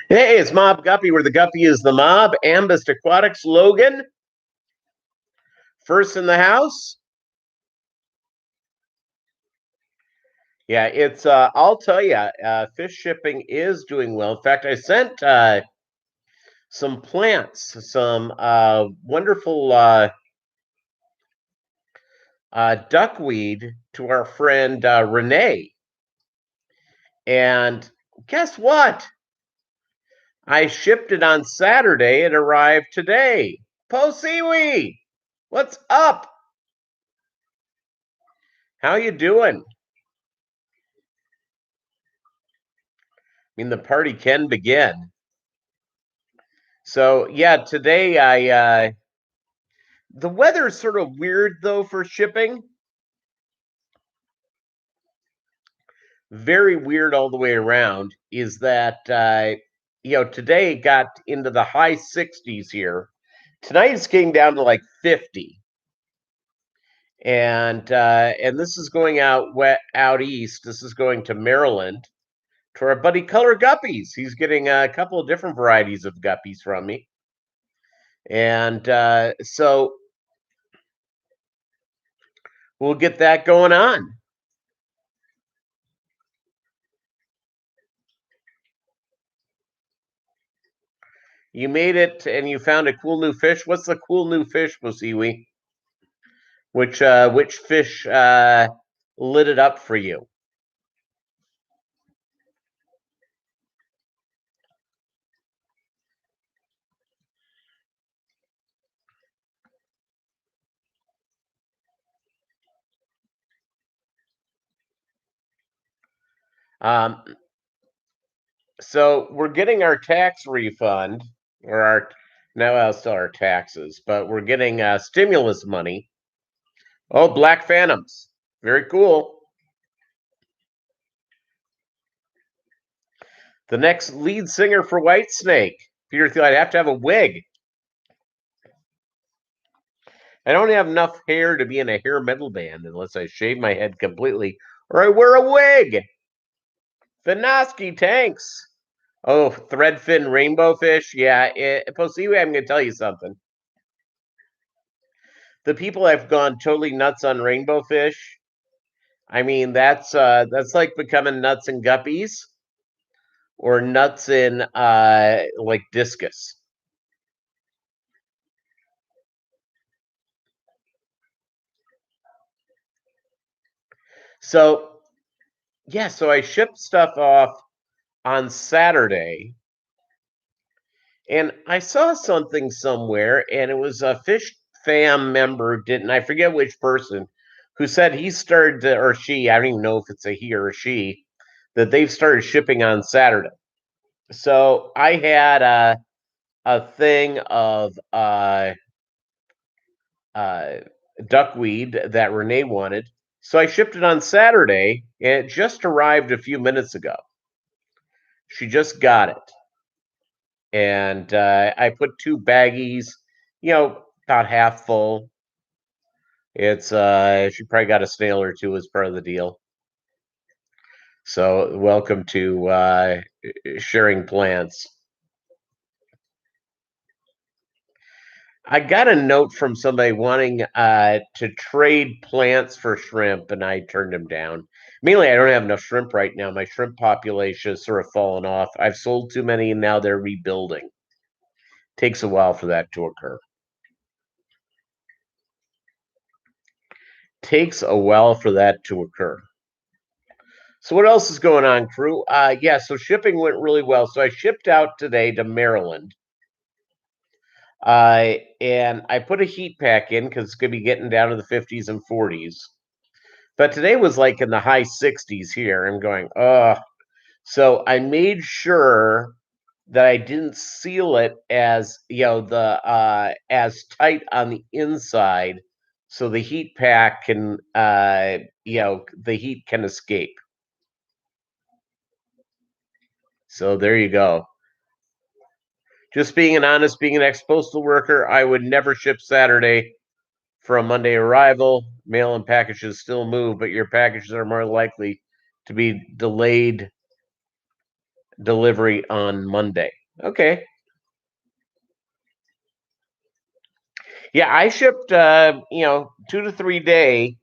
Hey, it's Mobb Guppy, where the Guppy is the mob. Ambest Aquatics, Logan. First in the house. Yeah, it's, I'll tell you, fish shipping is doing well. In fact, I sent some plants, some wonderful duckweed to our friend Renee. And guess what? I shipped it on Saturday. It arrived today. Posiwi, what's up? How you doing? I mean, the party can begin. So yeah, today the weather is sort of weird though for shipping. Very weird all the way around. Is that today got into the high 60s here. Tonight it's getting down to like 50. And this is going out east. This is going to Maryland to our buddy Color Guppies. He's getting a couple of different varieties of guppies from me. And so we'll get that going on. You made it and you found a cool new fish. What's the cool new fish, Posiwi? Which fish lit it up for you? So we're getting our tax refund, or our now I'll still our taxes, but we're getting stimulus money. Oh, Black Phantoms, very cool. The next lead singer for Whitesnake, Peter Thiel. I'd have to have a wig. I don't have enough hair to be in a hair metal band unless I shave my head completely or I wear a wig. Vinoski tanks. Oh, threadfin rainbow fish. Yeah, Posiwi, I'm going to tell you something. The people have gone totally nuts on rainbow fish. I mean, that's like becoming nuts in guppies or nuts in like discus. So yeah, so I shipped stuff off on Saturday, and I saw something somewhere, and it was a Fish Fam member, didn't I forget which person, who said he started to, or she, I don't even know if it's a he or a she, that they've started shipping on Saturday. So I had a thing of duckweed that Renee wanted. So I shipped it on Saturday, and it just arrived a few minutes ago. She just got it. And I put 2 baggies, about half full. It's she probably got a snail or 2 as part of the deal. So welcome to sharing plants. I got a note from somebody wanting to trade plants for shrimp, and I turned him down. Mainly, I don't have enough shrimp right now. My shrimp population has sort of fallen off. I've sold too many, and now they're rebuilding. Takes a while for that to occur. Takes a while for that to occur. So what else is going on, crew? Yeah, so shipping went really well. So I shipped out today to Maryland. And I put a heat pack in because it's going to be getting down to the 50s and 40s. But today was like in the high 60s here. I'm going, ugh. So I made sure that I didn't seal it as the as tight on the inside, so the heat pack can the heat can escape. So there you go. Just being an ex-postal worker, I would never ship Saturday for a Monday arrival. Mail and packages still move, but your packages are more likely to be delayed delivery on Monday. Okay. Yeah, I shipped 2 to 3 day,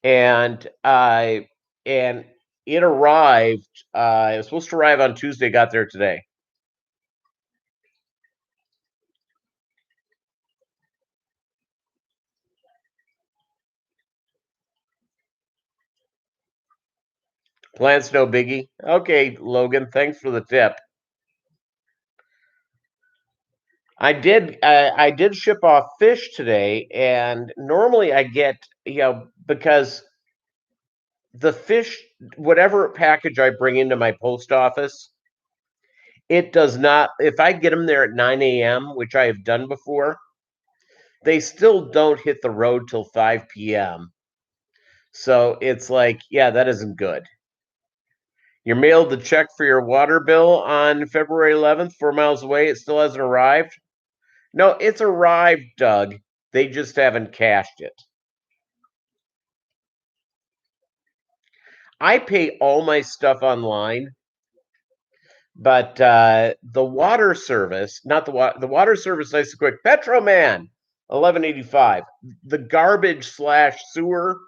and and it arrived. It was supposed to arrive on Tuesday, got there today. Plants no biggie. Okay, Logan, thanks for the tip. I did ship off fish today, and normally I get, because the fish, whatever package I bring into my post office, it does not, if I get them there at 9 a.m., which I have done before, they still don't hit the road till 5 p.m. So it's like, yeah, that isn't good. You mailed the check for your water bill on February 11th, 4 miles away. It still hasn't arrived. No, it's arrived, Doug. They just haven't cashed it. I pay all my stuff online, but the water service, not the water service, nice and quick. Petroman, 11.85. The garbage slash sewer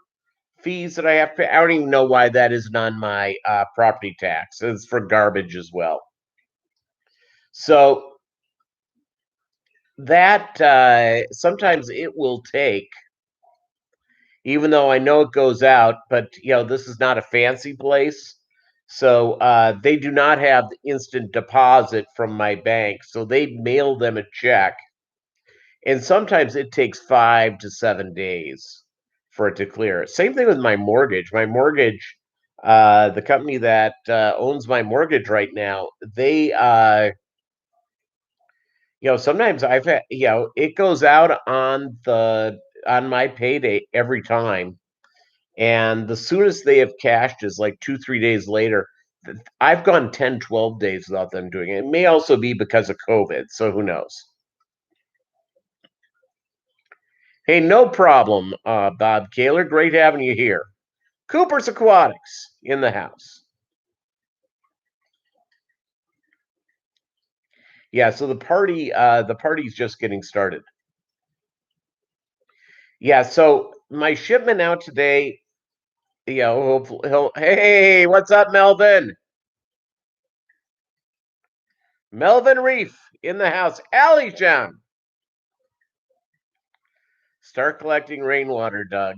fees that I have to pay. I don't even know why that isn't on my property tax. It's for garbage as well. So that sometimes it will take, even though I know it goes out, but this is not a fancy place. So they do not have the instant deposit from my bank. So they mail them a check. And sometimes it takes 5 to 7 days for it to clear. Same thing with my mortgage. My mortgage, the company that owns my mortgage right now, they, sometimes I've had, it goes out on my payday every time. And the soonest they have cashed is like 2, 3 days later. I've gone 10, 12 days without them doing it. It may also be because of COVID. So who knows? Hey, no problem, Bob Kaler. Great having you here. Cooper's Aquatics in the house. Yeah, so the party's just getting started. Yeah, so my shipment out today, hopefully hey, what's up, Melvin? Melvin Reef in the house. Allie John. Start collecting rainwater, Doug.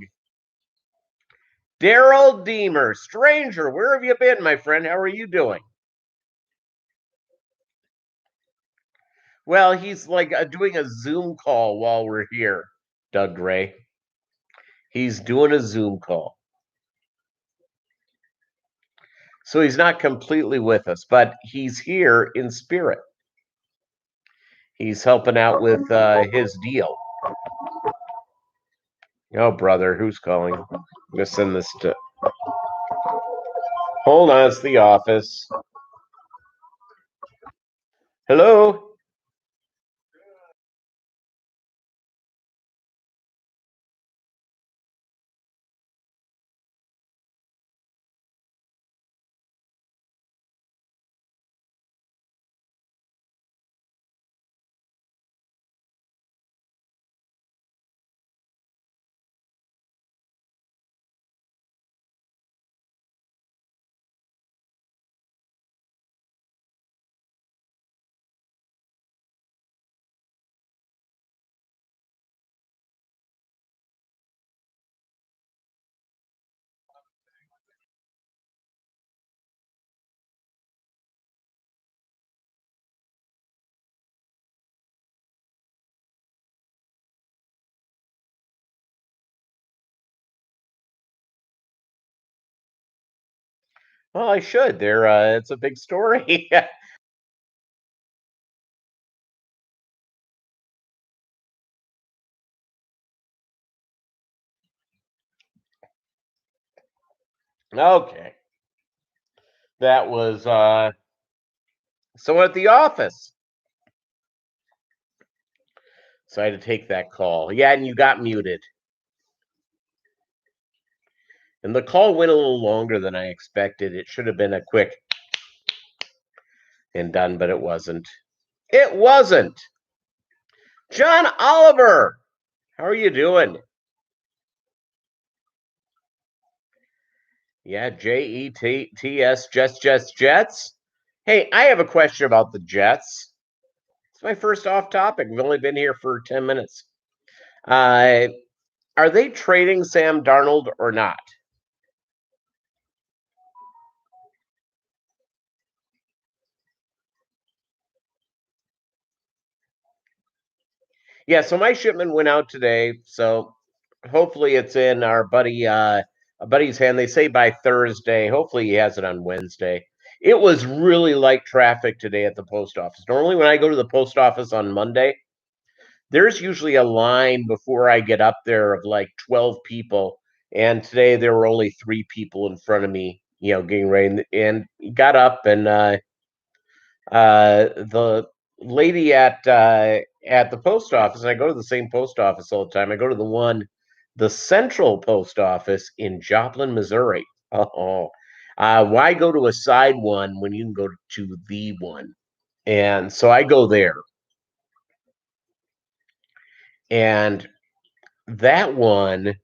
Daryl Deemer, stranger, where have you been, my friend? How are you doing? Well, he's like doing a Zoom call while we're here, Doug Gray. He's doing a Zoom call. So he's not completely with us, but he's here in spirit. He's helping out with his deal. Oh, brother, who's calling? I'm going to send this to. Hold on, it's the office. Hello? Well, I should. It's a big story. Okay. That was so at the office. So I had to take that call. Yeah, and you got muted. And the call went a little longer than I expected. It should have been a quick and done, but it wasn't. It wasn't. John Oliver, how are you doing? Yeah, Jets, Jets. Hey, I have a question about the Jets. It's my first off topic. We've only been here for 10 minutes. Uh, are they trading Sam Darnold or not? Yeah, so my shipment went out today. So hopefully it's in our buddy's hand. They say by Thursday. Hopefully he has it on Wednesday. It was really light traffic today at the post office. Normally when I go to the post office on Monday, there's usually a line before I get up there of like 12 people. And today there were only 3 people in front of me, getting ready and got up and the lady at the post office, and I go to the same post office all the time. I go to the central post office in Joplin, Missouri. Oh, why go to a side one when you can go to the one? And so I go there, and that one,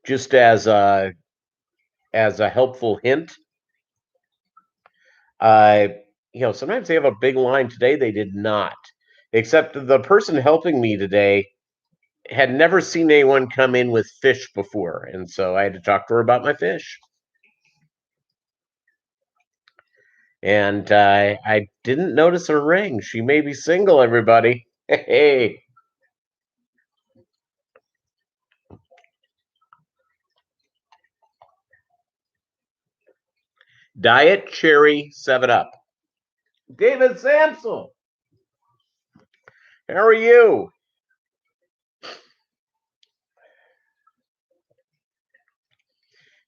just as a helpful hint, uh, sometimes they have a big line. Today they did not, except the person helping me today had never seen anyone come in with fish before, and so I had to talk to her about my fish. And I didn't notice her ring. She may be single, everybody. Hey, Diet Cherry 7 Up. David Samsel, how are you?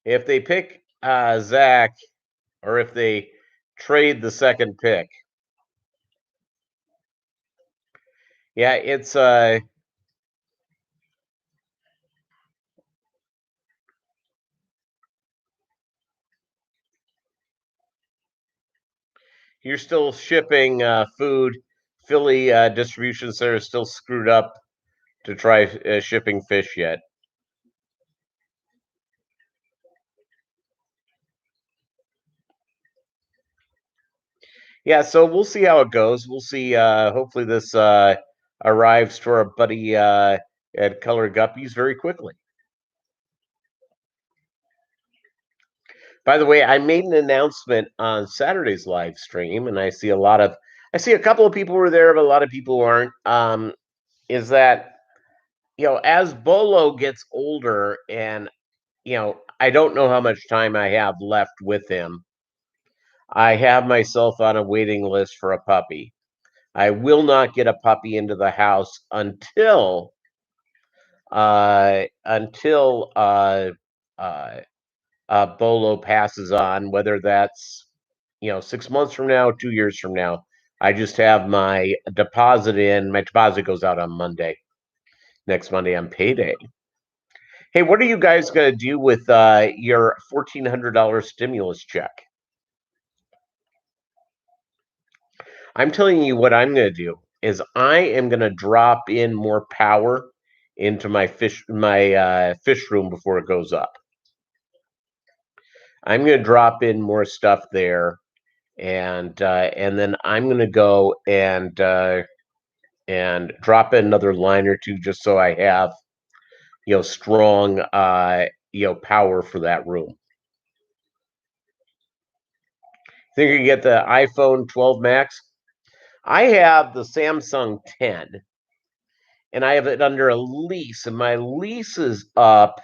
If they pick Zach, or if they trade the second pick, yeah, it's you're still shipping food. Philly distribution center is still screwed up to try shipping fish yet. Yeah, so we'll see how it goes. We'll see. Hopefully, this arrives to our buddy at Color Guppies very quickly. By the way, I made an announcement on Saturday's live stream, and I see a couple of people were there, but a lot of people aren't. Is that as Bolo gets older, and I don't know how much time I have left with him. I have myself on a waiting list for a puppy. I will not get a puppy into the house until uh, Bolo passes on, whether that's 6 months from now, 2 years from now. I just have my deposit in. My deposit goes out on Monday. Next Monday on payday. Hey, what are you guys going to do with your $1,400 stimulus check? I'm telling you what I'm going to do is I am going to drop in more power into my fish room before it goes up. I'm going to drop in more stuff there, and then I'm going to go and drop in another line or two just so I have strong power for that room. Think you can get the iPhone 12 Max? I have the Samsung 10, and I have it under a lease, and my lease is up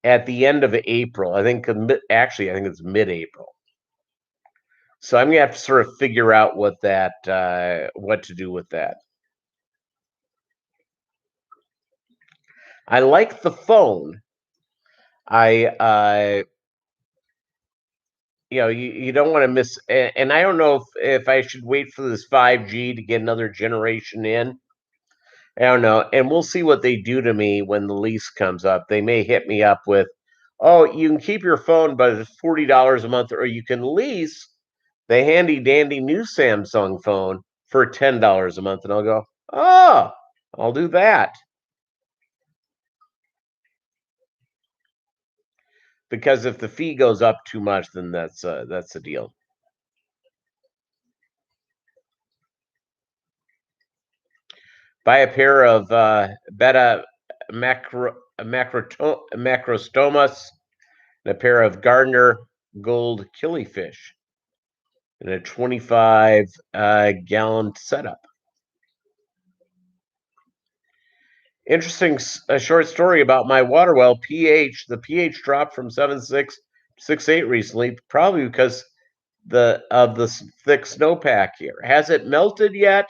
at the end of April. I think actually, I think it's mid-April. So I'm gonna have to sort of figure out what to do with that. I like the phone. I you don't want to miss, and I don't know if I should wait for this 5G to get another generation in, I don't know. And we'll see what they do to me when the lease comes up. They may hit me up with, oh, you can keep your phone, but it's $40 a month, or you can lease the handy dandy new Samsung phone for $10 a month. And I'll go, oh, I'll do that. Because if the fee goes up too much, then that's the deal. Buy a pair of beta macrostomas and a pair of Gardner gold killifish in a 25 gallon setup. Interesting short story about my water well pH. The pH dropped from 7.6 to 6.8 recently, probably because the thick snowpack here. Has it melted yet?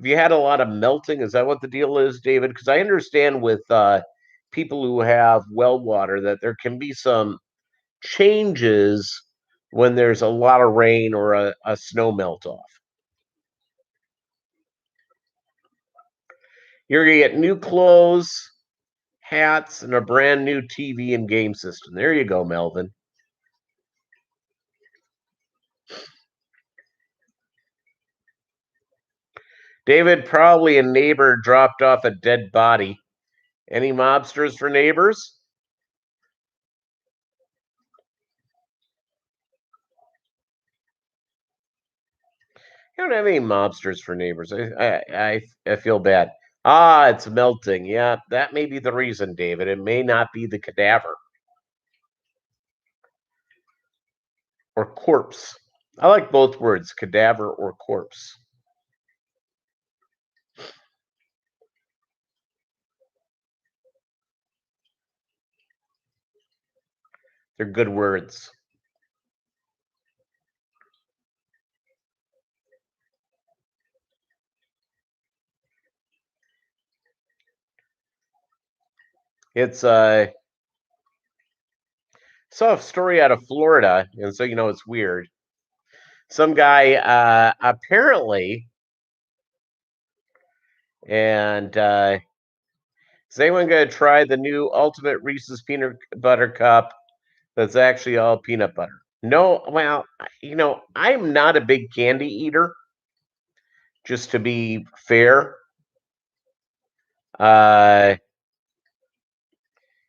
Have you had a lot of melting? Is that what the deal is, David? Because I understand with people who have well water that there can be some changes when there's a lot of rain or a snow melt off. You're going to get new clothes, hats, and a brand new TV and game system. There you go, Melvin. David, probably a neighbor dropped off a dead body. Any mobsters for neighbors? I don't have any mobsters for neighbors. I feel bad. Ah, it's melting. Yeah, that may be the reason, David. It may not be the cadaver or corpse. I like both words, cadaver or corpse. They're good words. It's saw a story out of Florida, and so it's weird. Some guy apparently, and is anyone going to try the new Ultimate Reese's Peanut Butter Cup that's actually all peanut butter? No, well, I'm not a big candy eater, just to be fair. Uh,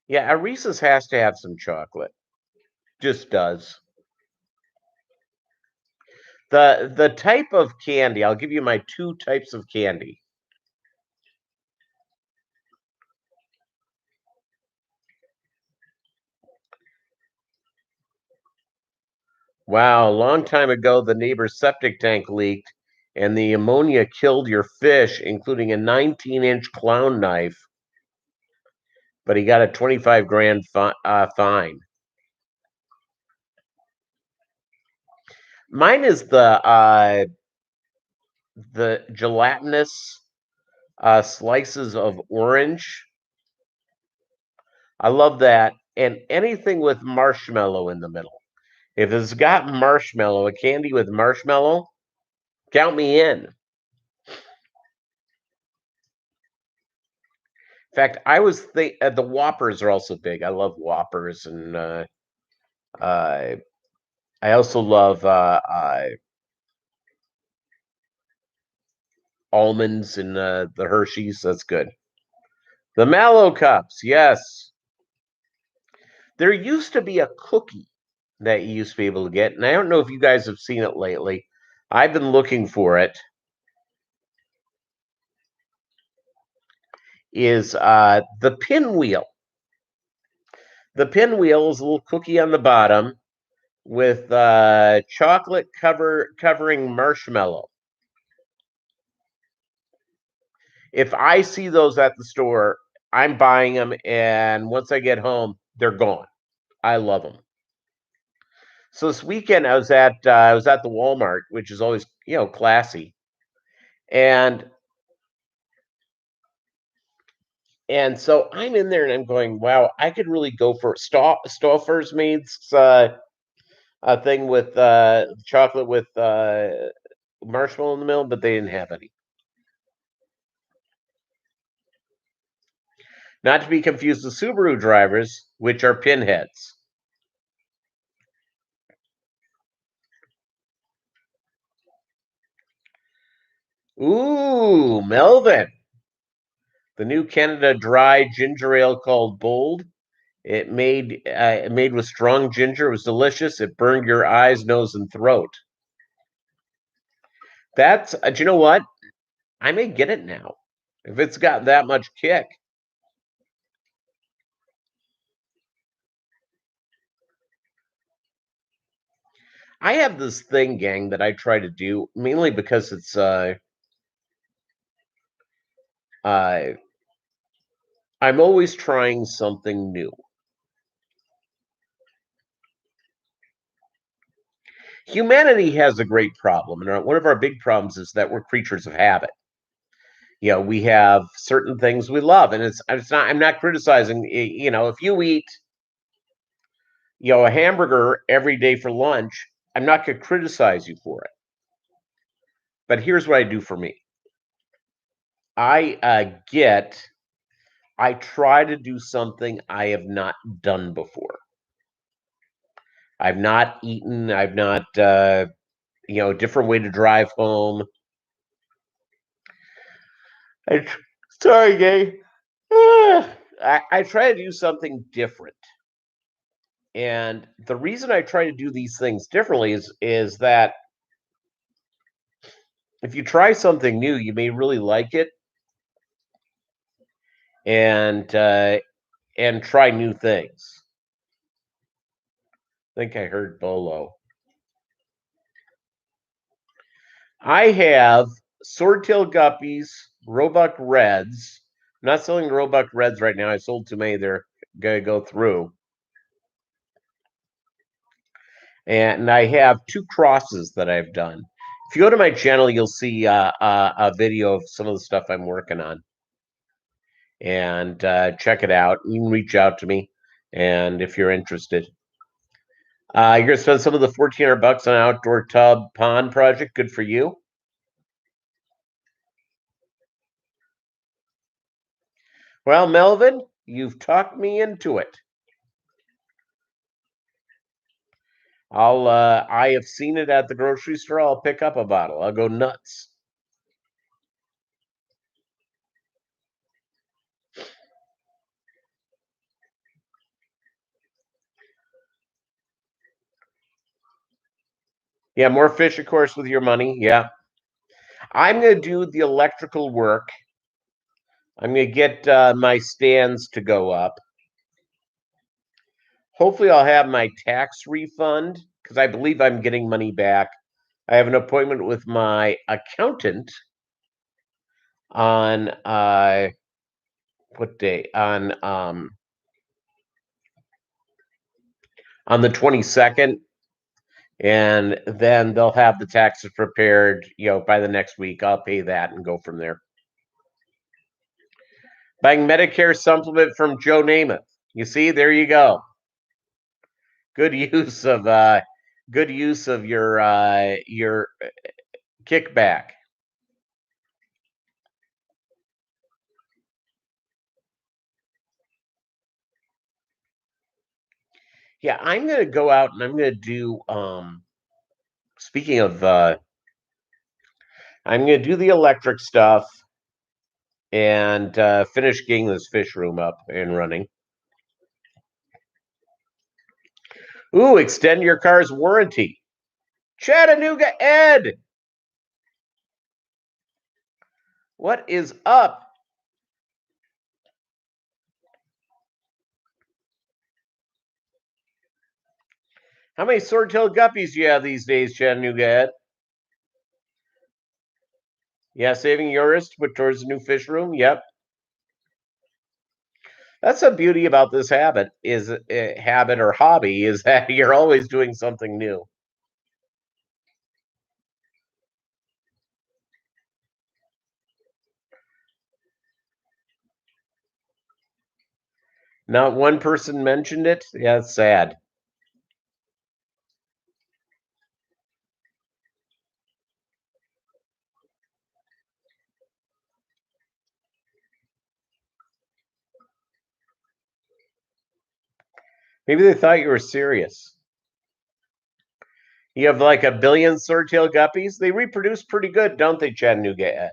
yeah, a Reese's has to have some chocolate. Just does. The type of candy, I'll give you my two types of candy. Wow, a long time ago, the neighbor's septic tank leaked and the ammonia killed your fish, including a 19-inch clown knife, but he got a 25 grand fine. Mine is the gelatinous slices of orange. I love that. And anything with marshmallow in the middle. If it's got marshmallow, a candy with marshmallow, count me in. In fact, I was the Whoppers are also big. I love Whoppers, and uh, I also love almonds and the Hershey's. That's good. The Mallow Cups, yes. There used to be a cookie that you used to be able to get, and I don't know if you guys have seen it lately. I've been looking for it. Is the pinwheel. The pinwheel is a little cookie on the bottom with chocolate covering marshmallow. If I see those at the store, I'm buying them, and once I get home, they're gone. I love them. So this weekend, I was at the Walmart, which is always classy, and so I'm in there and I'm going, wow, I could really go for Stouffer's made a thing with chocolate with marshmallow in the middle, but they didn't have any. Not to be confused with Subaru drivers, which are pinheads. Ooh, Melvin. The new Canada Dry ginger ale called Bold. It made with strong ginger. It was delicious. It burned your eyes, nose, and throat. That's. Do you know what? I may get it now if it's got that much kick. I have this thing, gang, that I try to do mainly because it's uh I'm always trying something new. Humanity has a great problem, and one of our big problems is that we're creatures of habit. We have certain things we love, and it's not. I'm not criticizing. If you eat, a hamburger every day for lunch, I'm not going to criticize you for it. But here's what I do for me. I I try to do something I have not done before. I've not eaten. I've not, different way to drive home. I, sorry, gay. I try to do something different. And the reason I try to do these things differently is that if you try something new, you may really like it and try new things. I think I heard Bolo. I have Swordtail Guppies, Roebuck Reds. I'm not selling Roebuck Reds right now. I sold too many. They're gonna go through. And I have two crosses that I've done. If you go to my channel, you'll see a video of some of the stuff I'm working on, and check it out. You can reach out to me, and if you're interested, you're gonna spend some of the $1,400 on an outdoor tub pond project. Good for you. Well, Melvin, you've talked me into it. I have seen it at the grocery store. I'll pick up a bottle. I'll go nuts. Yeah, more fish, of course, with your money. Yeah. I'm going to do the electrical work. I'm going to get my stands to go up. Hopefully, I'll have my tax refund because I believe I'm getting money back. I have an appointment with my accountant on what day? On the 22nd, and then they'll have the taxes prepared, by the next week. I'll pay that and go from there. Buying Medicare supplement from Joe Namath. You see, there you go. Good use of your kickback. Yeah, I'm gonna go out and I'm gonna do speaking of I'm gonna do the electric stuff and finish getting this fish room up and running. Ooh, extend your car's warranty. Chattanooga Ed, what is up? How many sword-tailed guppies do you have these days, Chattanooga Ed? Yeah, saving yours to put towards the new fish room. Yep. That's the beauty about this habit or hobby is that you're always doing something new. Not one person mentioned it. Yeah, it's sad. Maybe they thought you were serious. You have like a billion swordtail guppies. They reproduce pretty good, don't they, Chattanooga Ed?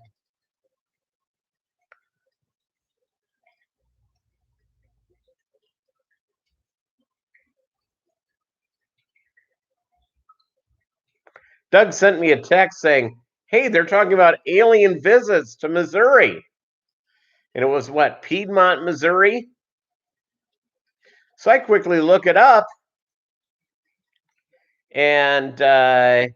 Doug sent me a text saying, hey, they're talking about alien visits to Missouri. And it was what, Piedmont, Missouri? So I quickly look it up, and that's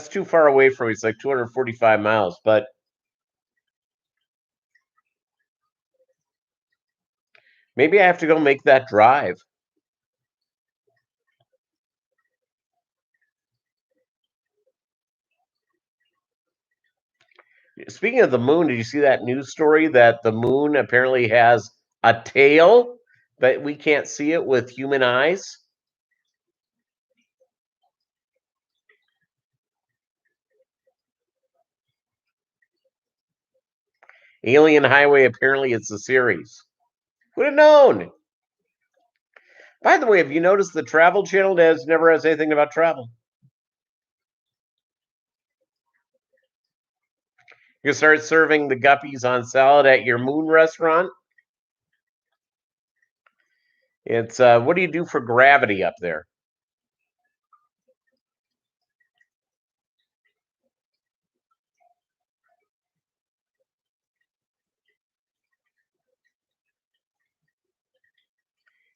too far away from me. It's like 245 miles, but maybe I have to go make that drive. Speaking of the moon, did you see that news story that the moon apparently has a tail, but we can't see it with human eyes? Alien Highway, apparently it's a series. Would have known. By the way, have you noticed the Travel Channel never has anything about travel? You start serving the guppies on salad at your moon restaurant. It's what do you do for gravity up there?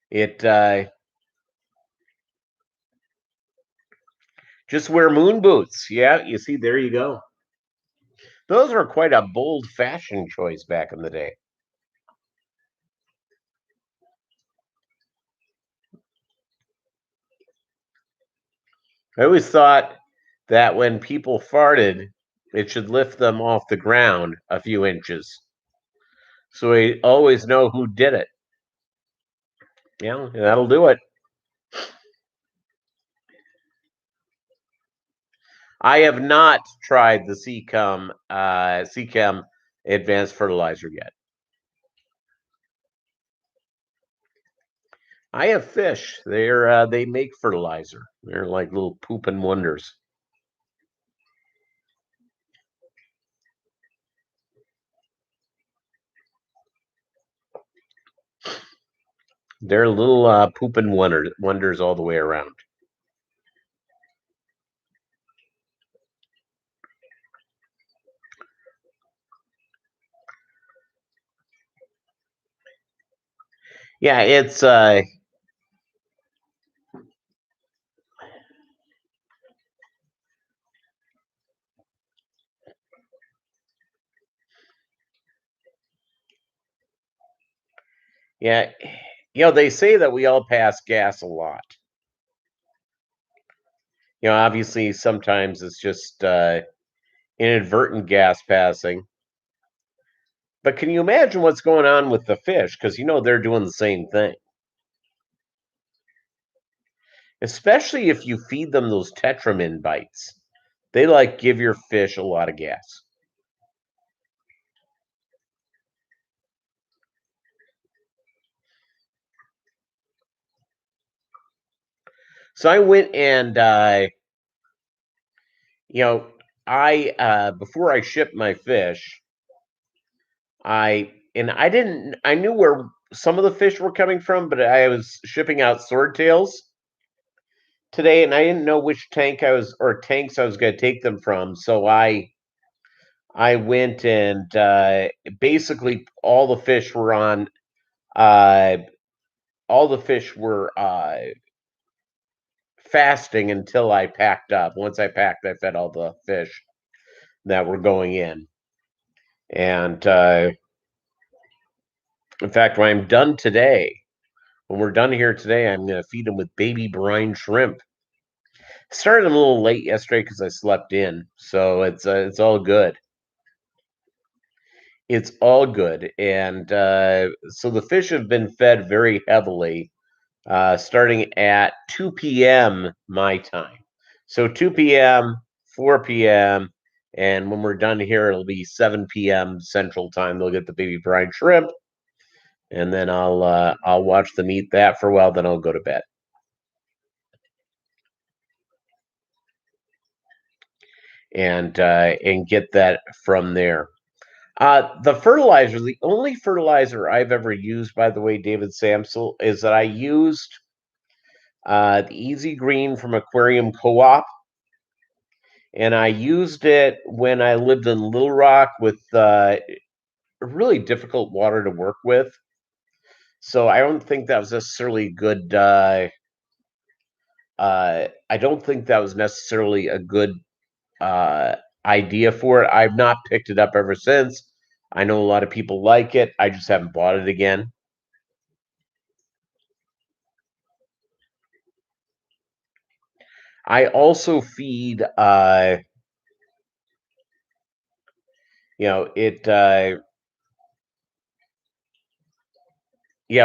It just wear moon boots. Yeah, you see, there you go. Those were quite a bold fashion choice back in the day. I always thought that when people farted, it should lift them off the ground a few inches. So we always know who did it. Yeah, that'll do it. I have not tried the Seachem advanced fertilizer yet. I have fish. They make fertilizer. They're like little pooping wonders. They're little pooping wonders all the way around. Yeah, it's yeah, they say that we all pass gas a lot. Obviously sometimes it's just inadvertent gas passing. But can you imagine what's going on with the fish? Because they're doing the same thing. Especially if you feed them those Tetramin bites. They like give your fish a lot of gas. So I went and you know, I before I shipped my fish, I knew where some of the fish were coming from, but I was shipping out swordtails today, and I didn't know which tanks I was going to take them from. So I went and basically uh, all the fish were fasting until I packed up. Once I packed, I fed all the fish that were going in, and in fact, when we're done here today, I'm going to feed them with baby brine shrimp. Started them a little late yesterday because I slept in, so it's all good. It's all good, and so the fish have been fed very heavily, starting at 2 p.m. my time. So 2 p.m., 4 p.m., and when we're done here, it'll be 7 p.m. Central Time. They'll get the baby brine shrimp, and then I'll watch them eat that for a while. Then I'll go to bed and get that from there. The fertilizer, the only fertilizer I've ever used, by the way, David Samsel, is that I used the Easy Green from Aquarium Co-op, and I used it when I lived in Little Rock with really difficult water to work with. So I don't think that was necessarily good. I don't think that was necessarily a good uh, idea for it. I've not picked it up ever since. I know a lot of people like it. I just haven't bought it again. I also feed, it,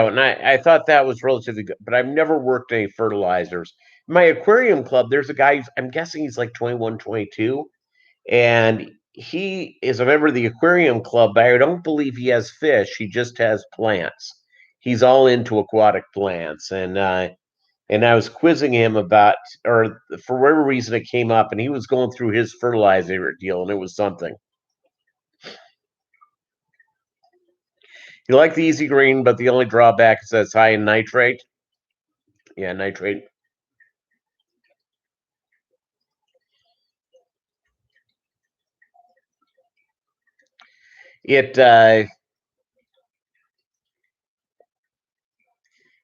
and I thought that was relatively good, but I've never worked any fertilizers. My aquarium club, there's a guy, I'm guessing he's like 21, 22, and he is a member of the aquarium club, but I don't believe he has fish. He just has plants. He's all into aquatic plants, and I was quizzing him about, or for whatever reason it came up, and he was going through his fertilizer deal, and it was something. You like the Easy Green, but the only drawback is that it's high in nitrate. Yeah, nitrate. It,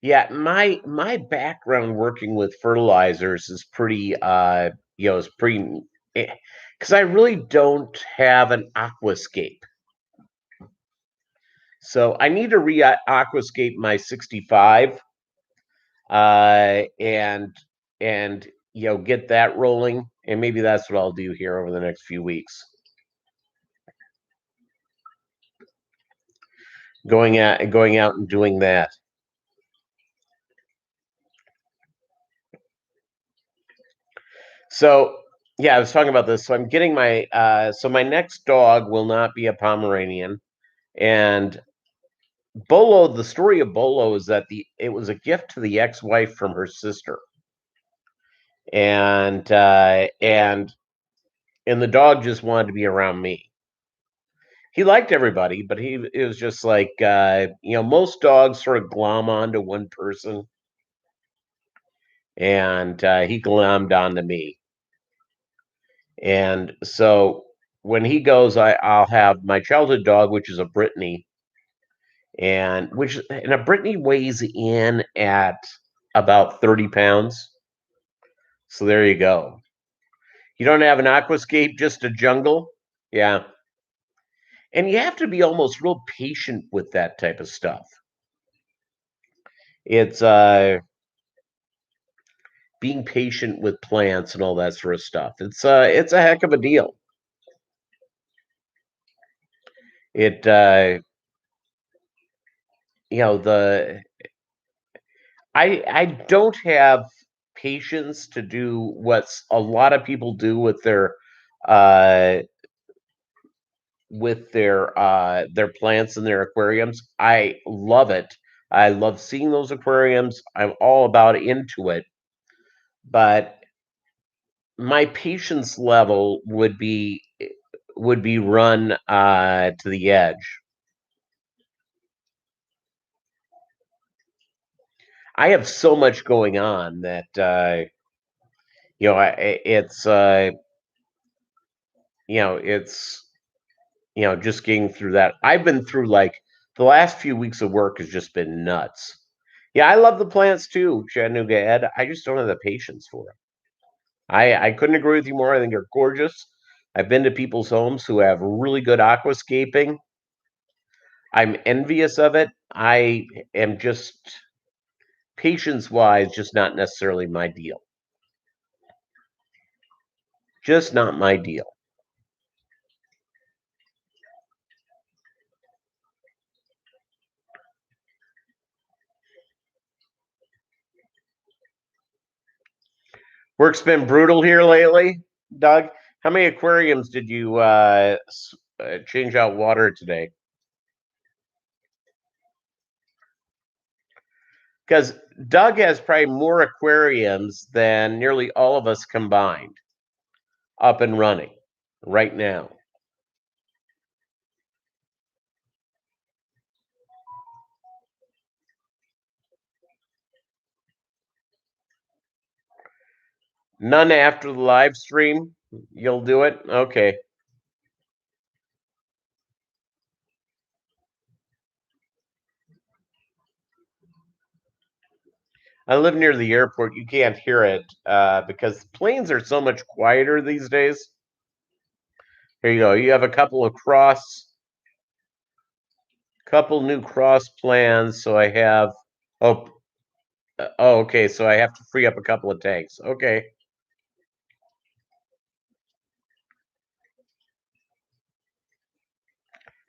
yeah, my background working with fertilizers is pretty, is pretty, because I really don't have an aquascape. So I need to aquascape my 65, and get that rolling, and maybe that's what I'll do here over the next few weeks. Going out and doing that. So yeah, I was talking about this. So I'm getting my so my next dog will not be a Pomeranian, and Bolo. The story of Bolo is that it was a gift to the ex-wife from her sister, and the dog just wanted to be around me. He liked everybody, but it was just like, most dogs sort of glom onto one person, and he glommed onto me. And so when he goes, I'll have my childhood dog, which is a Brittany, and a Brittany weighs in at about 30 pounds. So there you go. You don't have an aquascape, just a jungle. Yeah. And you have to be almost real patient with that type of stuff. It's being patient with plants and all that sort of stuff. It's a heck of a deal. It the I don't have patience to do what's a lot of people do uh their plants in their aquariums. I love it. I love seeing those aquariums. I'm all about into it. But my patience level would be run to the edge. I have so much going on that it's it's just getting through that. I've been through like the last few weeks of work has just been nuts. Yeah, I love the plants too, Chattanooga Ed. I just don't have the patience for them. I couldn't agree with you more. I think they're gorgeous. I've been to people's homes who have really good aquascaping. I'm envious of it. I am just patience wise, just not necessarily my deal. Just not my deal. Work's been brutal here lately, Doug. How many aquariums did you change out water today? Because Doug has probably more aquariums than nearly all of us combined up and running right now. None after the live stream. You'll do it? Okay. I live near the airport. You can't hear it because planes are so much quieter these days. Here you go. You have a couple new cross plans. So I have. Oh, okay. So I have to free up a couple of tanks. Okay.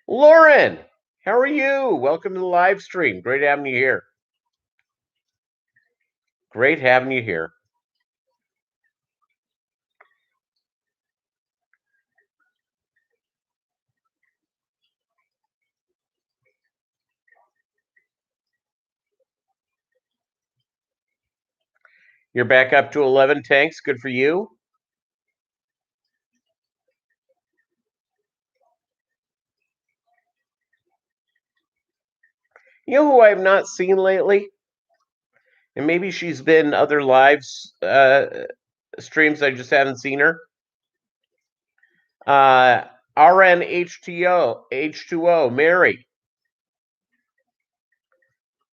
Lauren, how are you? Welcome to the live stream. Great having you here. Great having you here. You're back up to 11 tanks. Good for you. You know who I've not seen lately? And maybe she's been other lives streams. I just haven't seen her. RNHTO H2O Mary.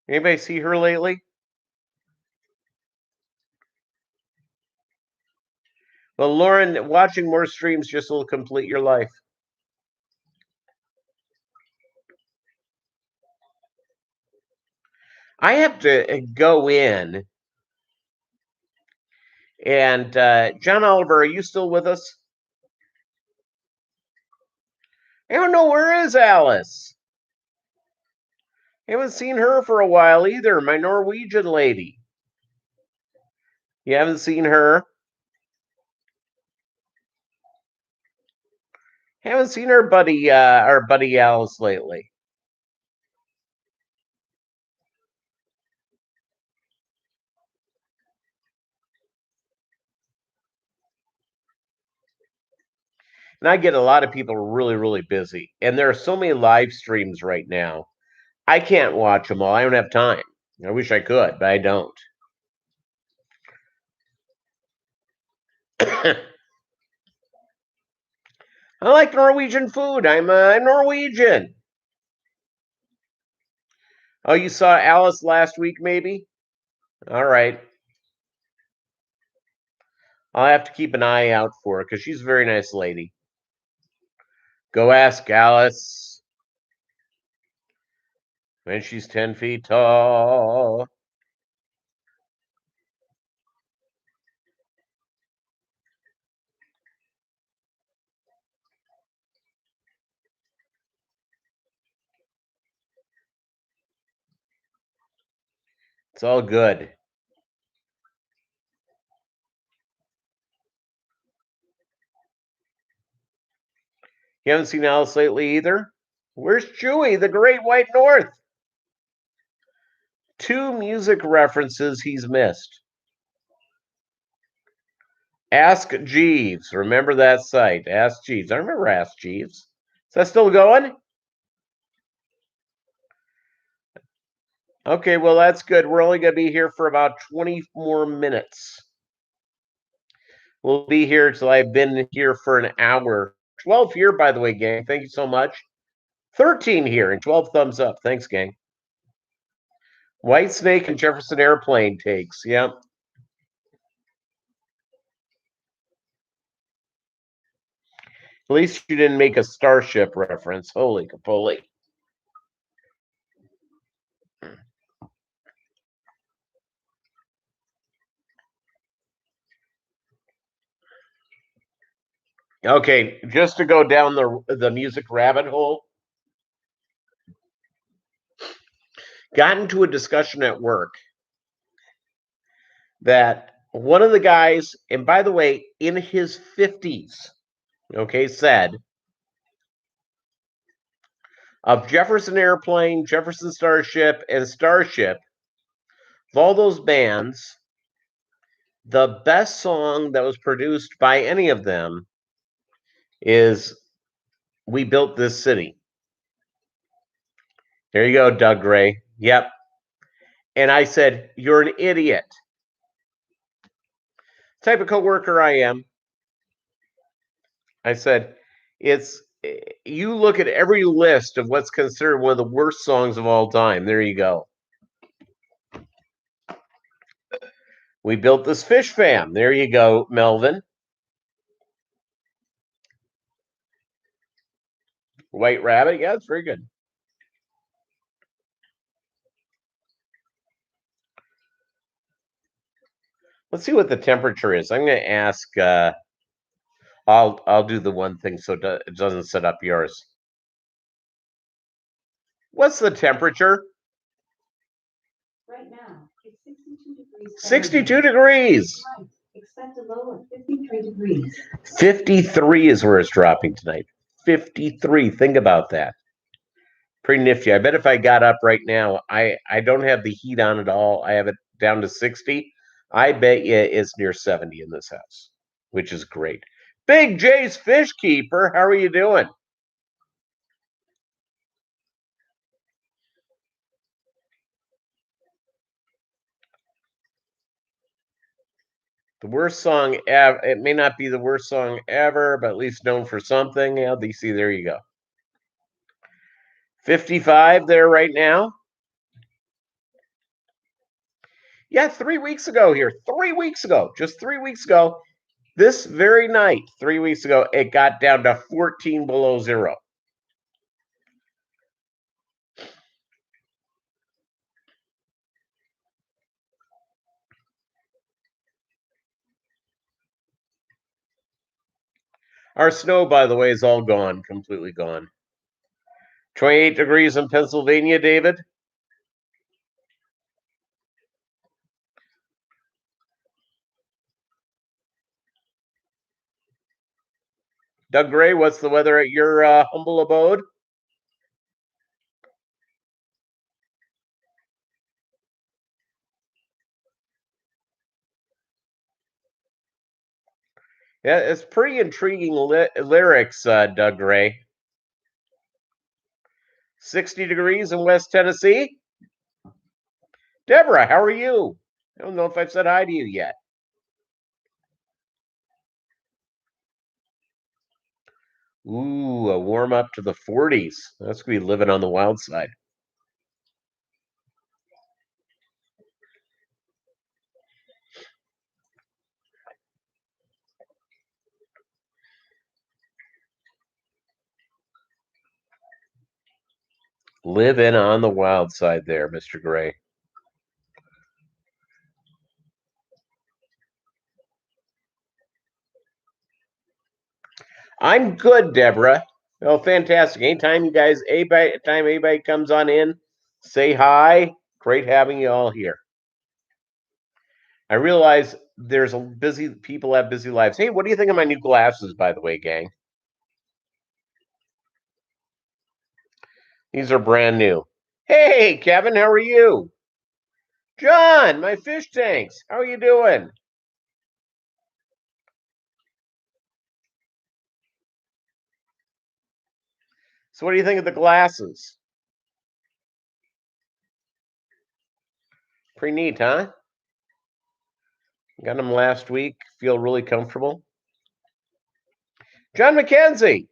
Anybody see her lately? Well, Lauren, watching more streams just will complete your life. I have to go in. And John Oliver, are you still with us? I don't know, where is Alice? I haven't seen her for a while either. My Norwegian lady. You haven't seen her? Haven't seen our buddy Alice lately. And I get a lot of people really, really busy. And there are so many live streams right now. I can't watch them all. I don't have time. I wish I could, but I don't. I like Norwegian food. I'm Norwegian. Oh, you saw Alice last week, maybe? All right. I'll have to keep an eye out for her because she's a very nice lady. Go ask Alice when she's 10 feet tall. It's all good. You haven't seen Alice lately either? Where's Chewy, the Great White North? 2 music references he's missed. Ask Jeeves. Remember that site? Ask Jeeves. I remember Ask Jeeves. Is that still going? Okay, well, that's good. We're only going to be here for about 20 more minutes. We'll be here till I've been here for an hour. 12 here, by the way, gang. Thank you so much. 13 here and 12 thumbs up. Thanks, gang. White Snake and Jefferson Airplane takes. Yep. At least you didn't make a Starship reference. Holy capoly. Okay, just to go down the music rabbit hole. Got into a discussion at work that one of the guys, and by the way, in his 50s, okay, said of Jefferson Airplane, Jefferson Starship, and Starship, of all those bands, the best song that was produced by any of them is We Built This City. There you go, Doug Gray. Yep. And I said, you're an idiot. Type of coworker I am. I said, it's you look at every list of what's considered one of the worst songs of all time. There you go. We built this fish fam. There you go, Melvin. White Rabbit. Yeah, it's very good. Let's see what the temperature is. I'm going to ask. I'll do the one thing so it doesn't set up yours. What's the temperature? Right now, it's 62 degrees. 62 degrees. Expect a low of 53 degrees. 53 is where it's dropping tonight. 53. Think about that. Pretty nifty. I bet if I got up right now, I don't have the heat on at all. I have it down to 60. I bet you it's near 70 in this house, which is great. Big J's Fish Keeper, how are you doing? The worst song ever. It may not be the worst song ever, but at least known for something. LDC, there you go. 55 there right now. Yeah, 3 weeks ago here. 3 weeks ago. Just 3 weeks ago. This very night, 3 weeks ago, it got down to 14 below zero. Our snow, by the way, is all gone, completely gone. 28 degrees in Pennsylvania, David. Doug Gray, what's the weather at your humble abode? Yeah, it's pretty intriguing lyrics, Doug Gray. 60 degrees in West Tennessee. Deborah, how are you? I don't know if I've said hi to you yet. Ooh, a warm up to the 40s. That's going to be living on the wild side. Living on the wild side there, Mr. Gray. I'm good, Deborah. Oh, fantastic. Anytime you guys, anybody comes on in, say hi. Great having you all here. I realize there's a busy people have busy lives. Hey, what do you think of my new glasses, by the way, gang? These are brand new. Hey, Kevin, how are you? John, my fish tanks. How are you doing? So, what do you think of the glasses? Pretty neat, huh? Got them last week. Feel really comfortable. John McKenzie.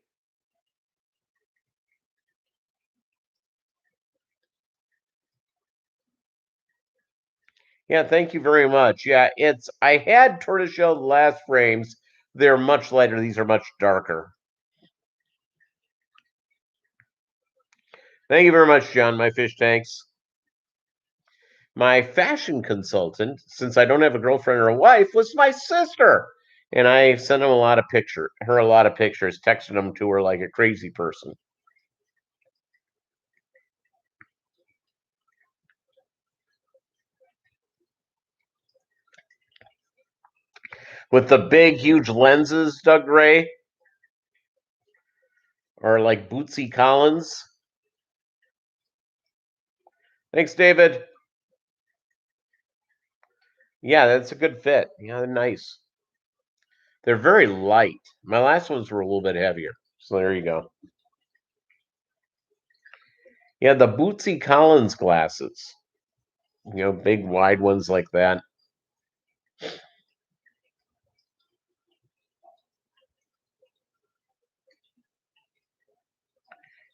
Yeah, thank you very much. Yeah, I had tortoiseshell last frames. They're much lighter. These are much darker. Thank you very much, John, my fish tanks. My fashion consultant, since I don't have a girlfriend or a wife, was my sister. And I sent her a lot of pictures, texting them to her like a crazy person. With the big, huge lenses, Doug Gray, or like Bootsy Collins. Thanks, David. Yeah, that's a good fit. Yeah, they're nice. They're very light. My last ones were a little bit heavier. So there you go. Yeah, the Bootsy Collins glasses. Big wide ones like that.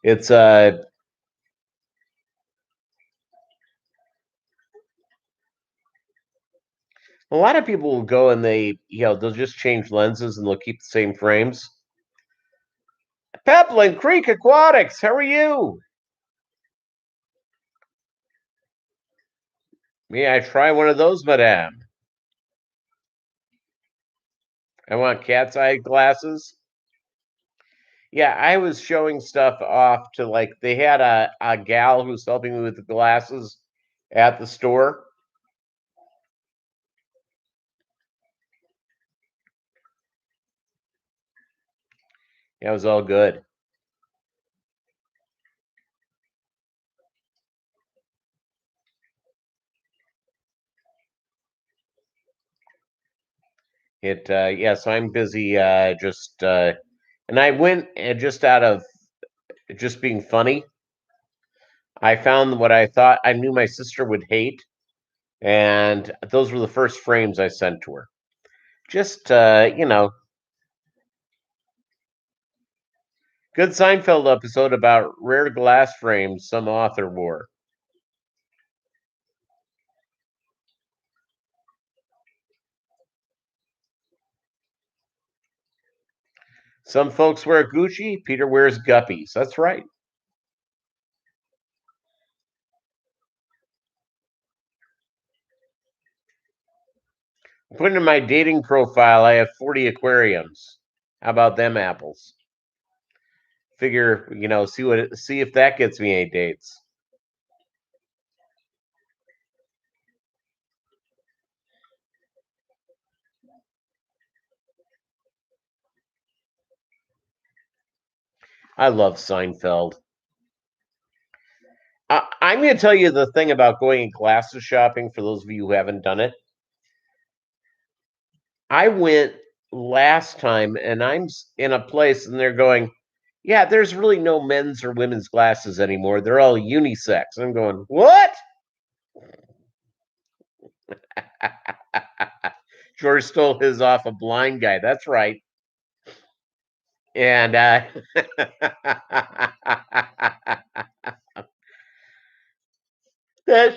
It's a lot of people will go and they'll just change lenses and they'll keep the same frames. Peplin Creek Aquatics, how are you? May I try one of those, madame? I want cat's eye glasses. Yeah, I was showing stuff off to they had a gal who's helping me with the glasses at the store. Yeah, it was all good. So I'm busy and I went just out of just being funny. I found what I thought I knew my sister would hate, and those were the first frames I sent to her. Just good Seinfeld episode about rare glass frames some author wore. Some folks wear Gucci, Peter wears Guppies. That's right. Putting in my dating profile, I have 40 aquariums. How about them apples? Figure, see if that gets me any dates. I love Seinfeld. I'm going to tell you the thing about going glasses shopping for those of you who haven't done it. I went last time and I'm in a place and they're going, yeah, there's really no men's or women's glasses anymore. They're all unisex. I'm going, what? George stole his off a blind guy. That's right. And that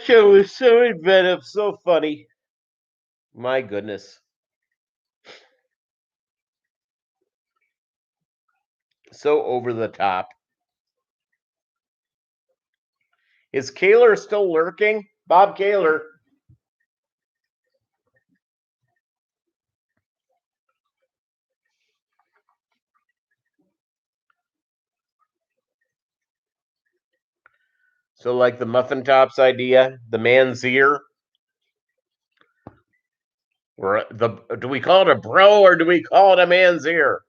show was so inventive, so funny. My goodness. So over the top. Is Kaler still lurking? Bob Kaler. So, like the muffin tops idea, the man's ear, or do we call it a bro or do we call it a man's ear?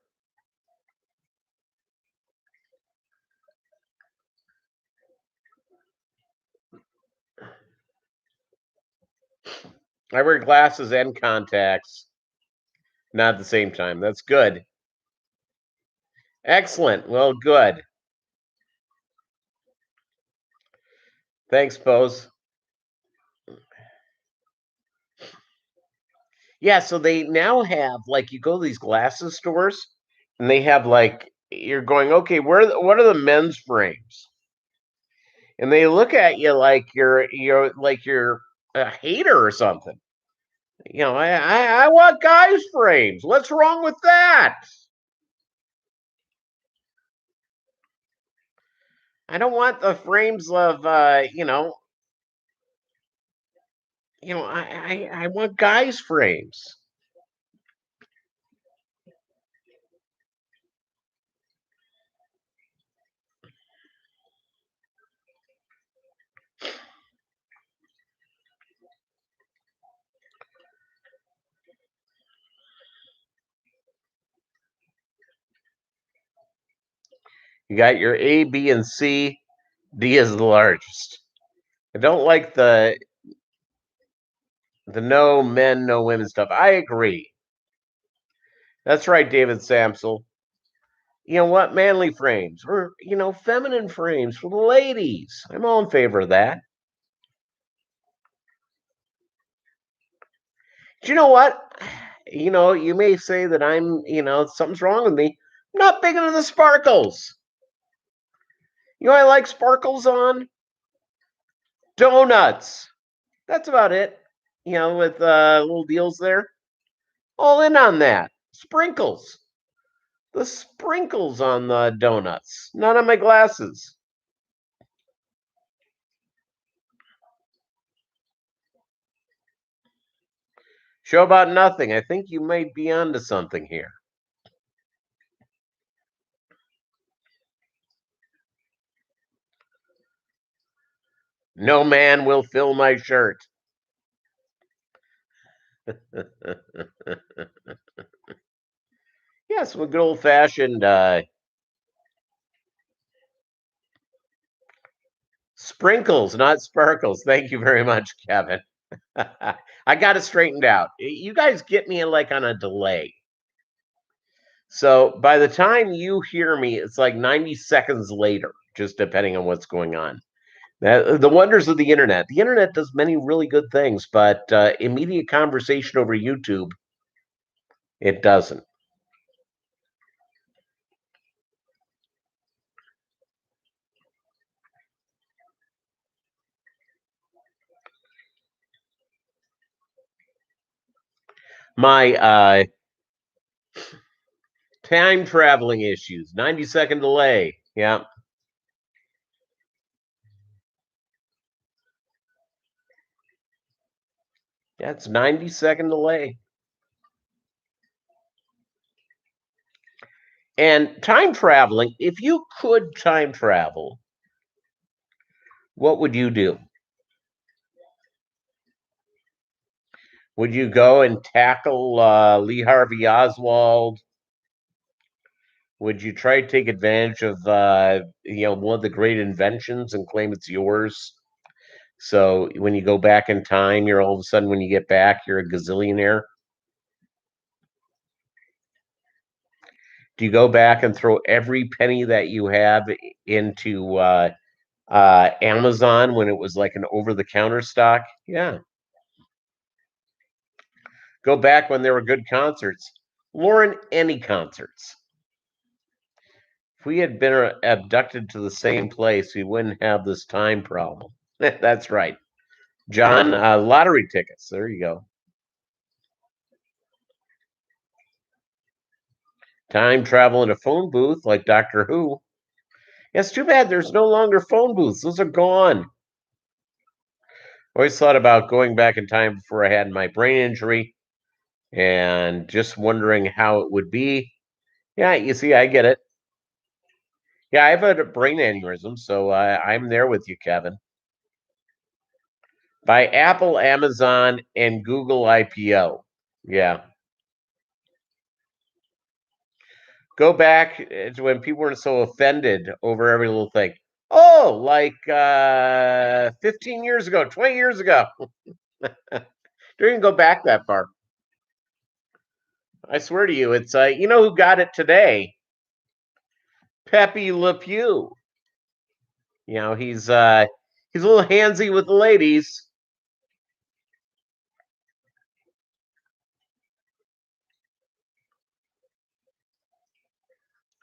I wear glasses and contacts, not at the same time. That's good. Excellent. Well, good. Thanks, Pose. Yeah, so they now have you go to these glasses stores and they have you're going, okay, what are the men's frames? And they look at you like you're a hater or something. I want guys' frames. What's wrong with that? I don't want the frames of I want guys' frames. You got your A, B, and C. D is the largest. I don't like the The no men, no women stuff. I agree. That's right, David Samsel. You know what? Manly frames or, feminine frames for the ladies. I'm all in favor of that. Do you know what? You may say that something's wrong with me. I'm not big into the sparkles. I like sparkles on donuts. That's about it. With little deals there. All in on that. Sprinkles. The sprinkles on the donuts, not on my glasses. Show about nothing. I think you might be onto something here. No man will fill my shirt. Yes, a good old fashioned sprinkles, not sparkles. Thank you very much, Kevin. I got it straightened out. You guys get me like on a delay. So by the time you hear me, it's like 90 seconds later, just depending on what's going on. The wonders of the internet. The internet does many really good things, but immediate conversation over YouTube, it doesn't. My time traveling issues, 90-second delay. Yeah. That's 90-second delay. And time traveling, if you could time travel, what would you do? Would you go and tackle Lee Harvey Oswald? Would you try to take advantage of one of the great inventions and claim it's yours? So when you go back in time, you're all of a sudden when you get back, you're a gazillionaire. Do you go back and throw every penny that you have into Amazon when it was like an over-the-counter stock? Yeah. Go back when there were good concerts. Lauren, any concerts. If we had been abducted to the same place, we wouldn't have this time problem. That's right. John, lottery tickets. There you go. Time travel in a phone booth like Doctor Who. It's too bad there's no longer phone booths. Those are gone. Always thought about going back in time before I had my brain injury and just wondering how it would be. Yeah, you see, I get it. Yeah, I've had a brain aneurysm, so I'm there with you, Kevin. By Apple, Amazon, and Google IPO. Yeah. Go back to when people were so offended over every little thing. Oh, like 15 years ago, 20 years ago. Don't even go back that far. I swear to you, it's you know who got it today? Pepe Le Pew. He's a little handsy with the ladies.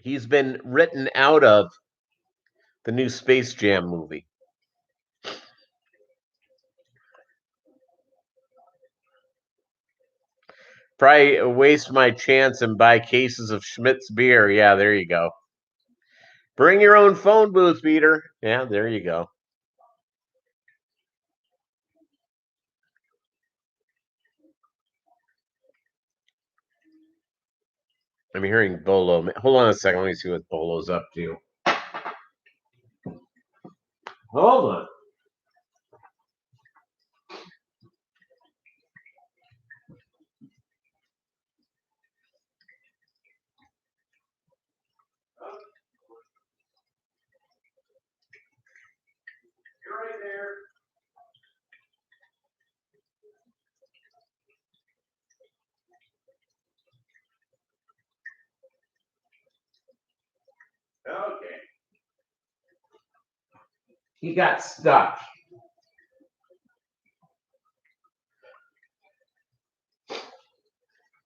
He's been written out of the new Space Jam movie. Probably waste my chance and buy cases of Schmidt's beer. Yeah, there you go. Bring your own phone booth, Peter. Yeah, there you go. I'm hearing Bolo. Hold on a second. Let me see what Bolo's up to. Hold on. You're right there. he got stuck.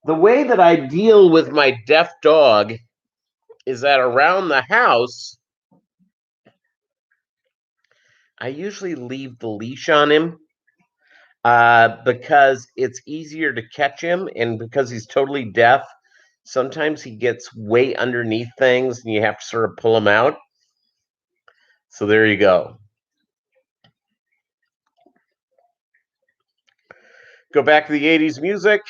The way that I deal with my deaf dog is that around the house, I usually leave the leash on him because it's easier to catch him, and because he's totally deaf, sometimes he gets way underneath things and you have to sort of pull him out. So there you go. Go back to the 80s music.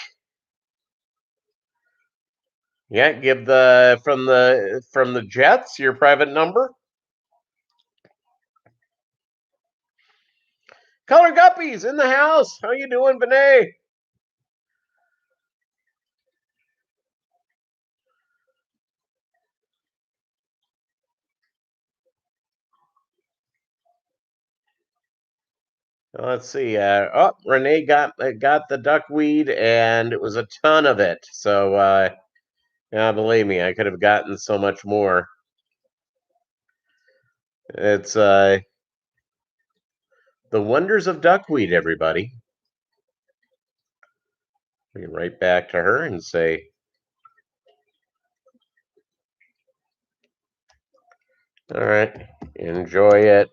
Yeah, give the from the Jets your private number. Color Guppies in the house. How you doing, Benet? Let's see. Renee got the duckweed, and it was a ton of it. So yeah, believe me, I could have gotten so much more. It's the wonders of duckweed, everybody. We can write back to her and say, all right, enjoy it.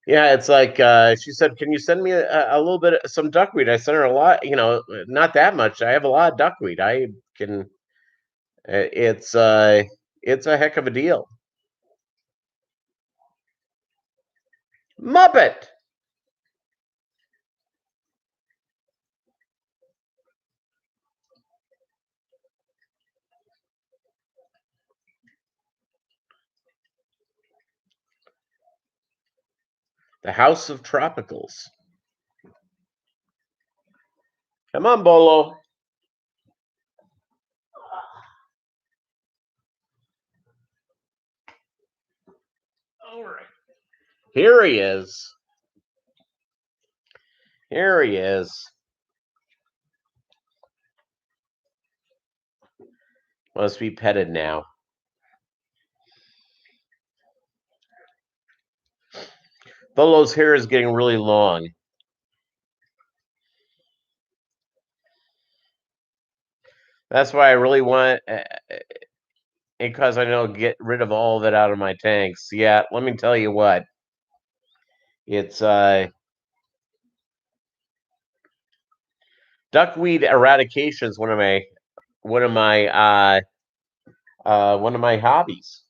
Yeah, it's like she said, "Can you send me a little bit of some duckweed?" I sent her a lot, not that much. I have a lot of duckweed. I can. It's a heck of a deal. Muppet. The House of Tropicals. Come on, Bolo. All right. Here he is. Here he is. Must be petted now. Bolo's hair is getting really long. That's why I really want, because I know get rid of all of it out of my tanks. Yeah, let me tell you what. It's duckweed eradication is one of my hobbies.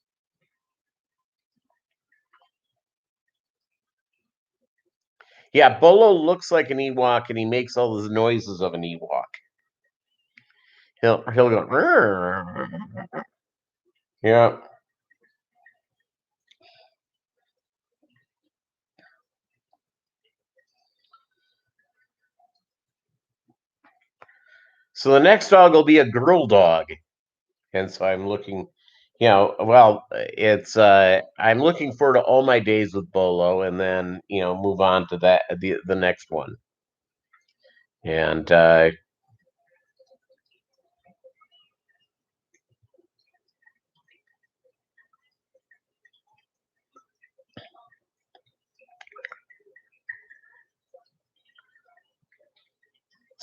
Yeah, Bolo looks like an Ewok, and he makes all those noises of an Ewok. He'll go. "Rrr." Yeah. So the next dog will be a girl dog, and so I'm looking. Well, it's I'm looking forward to all my days with Bolo, and then move on to the next one. And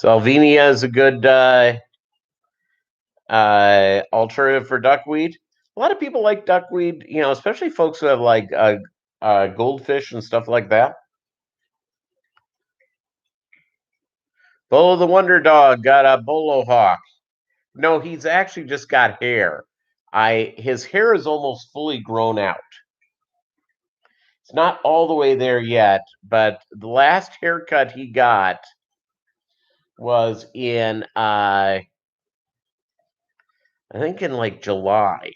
Salvinia is a good alternative for duckweed. A lot of people like duckweed, especially folks who have like goldfish and stuff like that. Bolo the Wonder Dog got a bolo hawk. No, he's actually just got hair. His hair is almost fully grown out. It's not all the way there yet, but the last haircut he got was in I think in like July.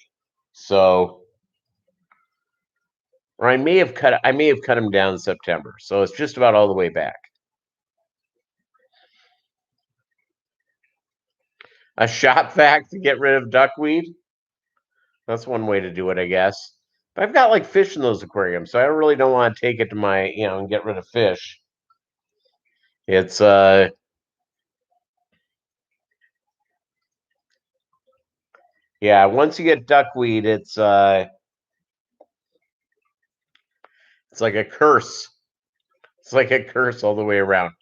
So, or I may have cut him down in September. So it's just about all the way back. A shop vac to get rid of duckweed. That's one way to do it, I guess. But I've got like fish in those aquariums, so I really don't want to take it to my, and get rid of fish. It's Yeah, once you get duckweed, it's like a curse. It's like a curse all the way around.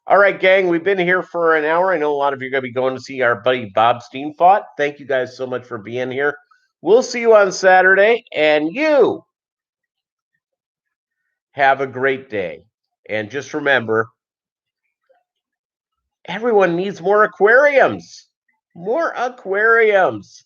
All right, gang, we've been here for an hour. I know a lot of you are going to be going to see our buddy Bob Steenfot. Thank you guys so much for being here. We'll see you on Saturday, and you have a great day. And just remember, everyone needs more aquariums. More aquariums.